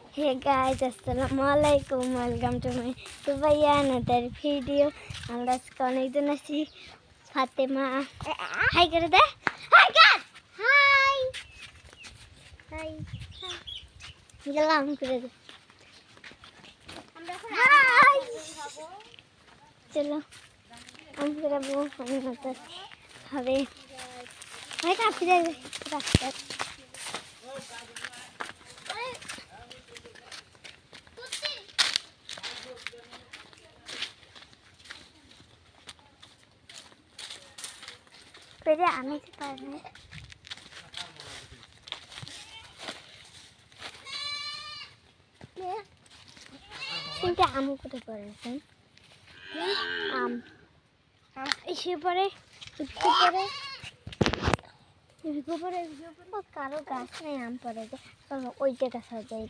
Hey guys, Assalamualaikum. Welcome to my Subaya another video. আমরা আজকে অনেকজন আছি ফাতেমা হাই করে দে হাই গাইস হাই হাই গেলাম করে দে আমরা এখন খাবো চলো আমরা খাবো আমি মত খাবে হাই কাপি দে রাস্তা পেরে আনতে পারবে কিন্তু আম কোথায় পড়েছেন আম এসে পরে কারো গাছ নেই আম পড়ে যায় ওই যে গাছ হয়ে যায়